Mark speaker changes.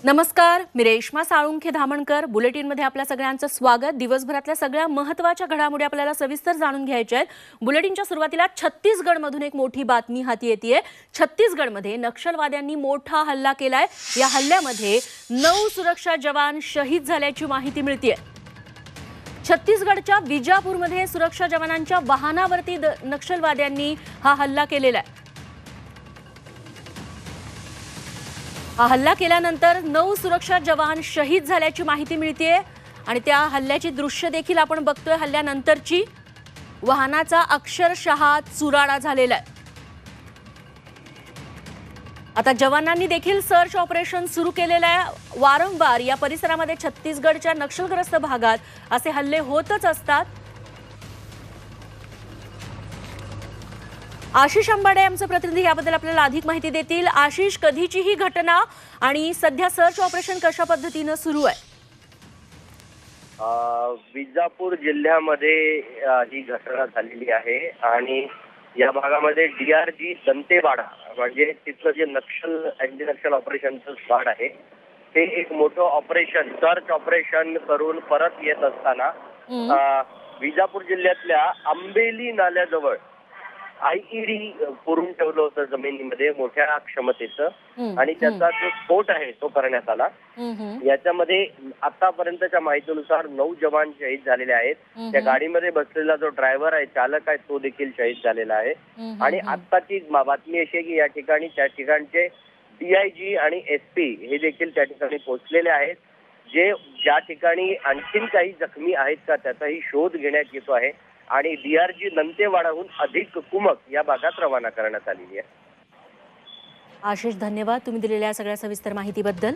Speaker 1: नमस्कार, मी रेश्मा साळुंखे धामणकर. बुलेटिनमध्ये आपल्या सगळ्यांचं स्वागत. दिवसभरातल्या सगळ्या महत्त्वाच्या घडामोडी आपल्याला सविस्तर जाणून घ्यायच्या आहेत. बुलेटिनच्या सुरुवातीला छत्तीसगडमधून एक मोठी बातमी हाती येतेय. छत्तीसगडमध्ये नक्षलवाद्यांनी मोठा हल्ला केलाय. या हल्ल्यामध्ये 9 सुरक्षा जवान शहीद झाल्याची माहिती मिळतेय. छत्तीसगडच्या विजापूरमध्ये सुरक्षा जवानांच्या वाहनावरती नक्षलवाद्यांनी हा हल्ला केलेला आहे. हा हल्ला केल्यानंतर 9 सुरक्षा जवान शहीद झाल्याची माहिती मिळतेय आणि त्या हल्ल्याची दृश्य देखील आपण बघतोय. हल्ल्यानंतरची वाहनाचा अक्षरशः चुराडा झालेला आहे. आता जवानांनी देखील सर्च ऑपरेशन सुरू केलेलं आहे. वारंवार या परिसरामध्ये छत्तीसगडच्या नक्षलग्रस्त भागात असे हल्ले होतच असतात. आशिष अंबाडे आमचे प्रतिनिधी याबद्दल आपल्याला अधिक माहिती देतील. आशिष, कधीची ही घटना आणि सध्या सर्च ऑपरेशन कशा पद्धतीने सुरू आहे?
Speaker 2: विजापूर जिल्ह्यामध्ये ही घटना झालेली आहे आणि या भागामध्ये DRG दंतेवाडा म्हणजे तिथलं जे अँटी नक्षल ऑपरेशनचं स्क्वॉड आहे ते एक मोठं ऑपरेशन सर्च ऑपरेशन करून परत येत असताना विजापूर जिल्ह्यातल्या आंबेली नाल्याजवळ IED पुरून ठेवलं होतं जमिनीमध्ये मोठ्या क्षमतेचं आणि त्याचा जो स्फोट आहे तो करण्यात आला. याच्यामध्ये आतापर्यंतच्या माहितीनुसार 9 जवान शहीद झालेले आहेत. त्या गाडीमध्ये बसलेला जो ड्रायव्हर आहे, चालक आहे, तो देखील शहीद झालेला आहे. आणि आत्ताची बातमी अशी आहे की या ठिकाणी त्या ठिकाणचे DIG आणि SP हे देखील त्या ठिकाणी पोहोचलेले आहेत. ज्या ठिकाणी आणखीन काही जखमी आहेत का त्याचाही शोध घेण्यात येतो आहे आणि DRG दंतेवाडाहून अधिक कुमक या भागात रवाना करण्यात आलेली आहे.
Speaker 1: आशिष, धन्यवाद तुम्ही दिलेल्या सगळ्या सविस्तर माहितीबद्दल.